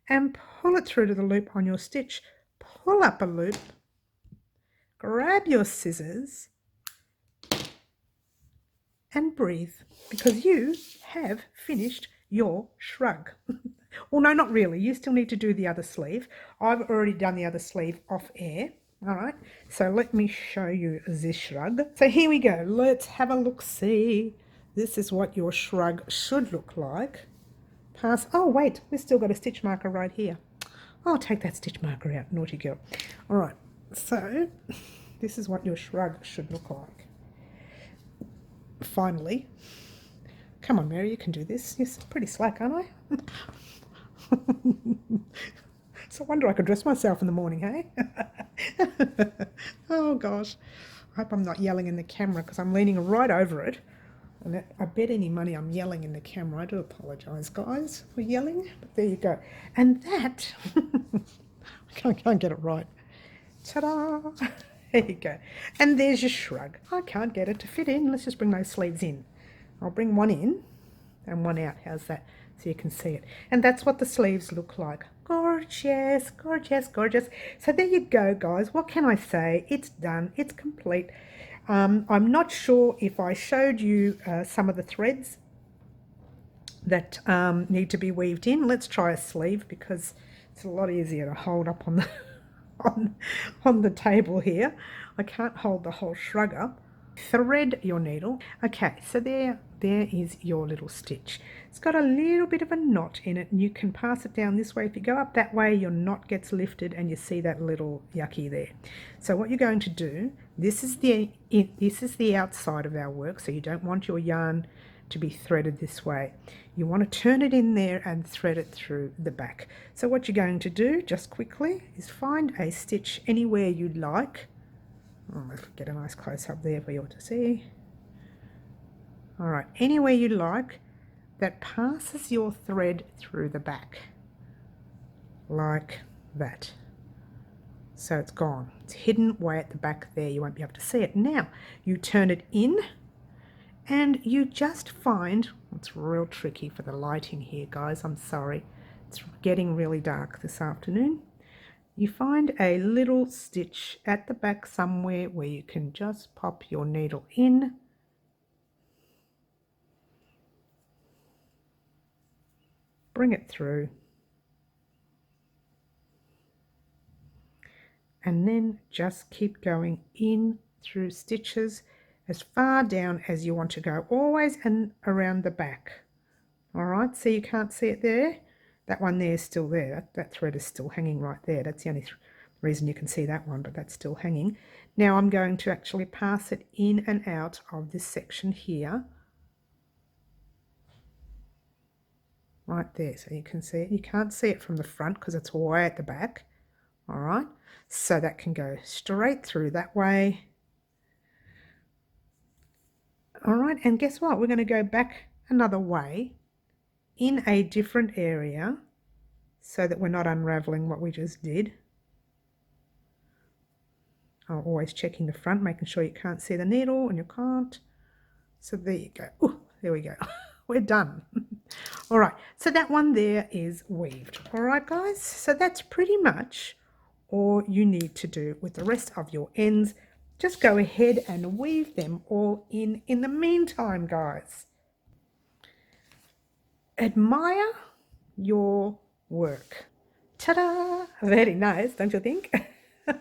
and pull it through to the loop on your stitch. Pull up a loop, grab your scissors and breathe, because you have finished your shrug. Well, no, not really. You still need to do the other sleeve. I've already done the other sleeve off air. All right, so let me show you this shrug. So here we go. Let's have a look-see. This is what your shrug should look like. Oh, wait, we've still got a stitch marker right here. I'll take that stitch marker out, naughty girl. All right, so this is what your shrug should look like. Finally. Come on, Mary, you can do this. You're pretty slack, aren't I? So I wonder I could dress myself in the morning, hey? Oh, gosh. I hope I'm not yelling in the camera because I'm leaning right over it. And I bet any money I'm yelling in the camera. I do apologise, guys, for yelling. But there you go. And that... I can't get it right. Ta-da! There you go. And there's your shrug. I can't get it to fit in. Let's just bring those sleeves in. I'll bring one in and one out. How's that? So you can see it. And that's what the sleeves look like. Gorgeous, gorgeous, gorgeous. So there you go, guys. What can I say? It's done. It's complete. I'm not sure if I showed you some of the threads that need to be weaved in. Let's try a sleeve because it's a lot easier to hold up on the on the table here. I can't hold the whole shrug up. Thread your needle. Okay, so there is your little stitch. It's got a little bit of a knot in it, and you can pass it down this way. If you go up that way, your knot gets lifted and you see that little yucky there. So what you're going to do, this is the outside of our work, so you don't want your yarn to be threaded this way. You want to turn it in there and thread it through the back. So what you're going to do, just quickly, is find a stitch anywhere you'd like. Oh, let's get a nice close up there for you to see. All right, anywhere you like that passes your thread through the back, like that. So it's gone. It's hidden way at the back there. You won't be able to see it. Now you turn it in, and you just find, it's real tricky for the lighting here, guys. I'm sorry. It's getting really dark this afternoon. You find a little stitch at the back somewhere where you can just pop your needle in. Bring it through. And then just keep going in through stitches as far down as you want to go, always and around the back. All right, so you can't see it there. That one there is still there. That thread is still hanging right there. That's the only reason you can see that one, but that's still hanging. Now I'm going to actually pass it in and out of this section here. Right there, so you can see it. You can't see it from the front because it's way at the back. All right, so that can go straight through that way. All right, and guess what? We're going to go back another way in a different area so that we're not unraveling what we just did. I'm always checking the front, making sure you can't see the needle, and you can't. So there you go. Ooh, there we go. We're done. All right, so that one there is weaved. All right, guys, so that's pretty much all you need to do with the rest of your ends. Just go ahead and weave them all in the meantime, guys. Admire your work. Ta-da! Very nice, don't you think?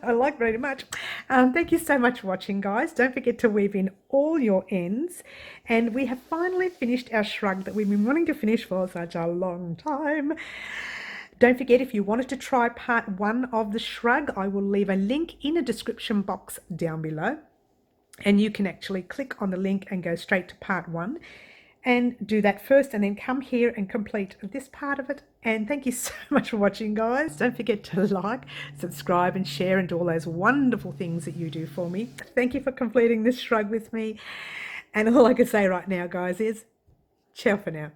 I like very much. Thank you so much for watching, guys. Don't forget to weave in all your ends. And we have finally finished our shrug that we've been wanting to finish for such a long time. Don't forget, if you wanted to try part 1 of the shrug, I will leave a link in the description box down below. And you can actually click on the link and go straight to part 1. And do that first and then come here and complete this part of it. And thank you so much for watching, guys. Don't forget to like, subscribe and share and do all those wonderful things that you do for me. Thank you for completing this shrug with me. And all I can say right now, guys, is ciao for now.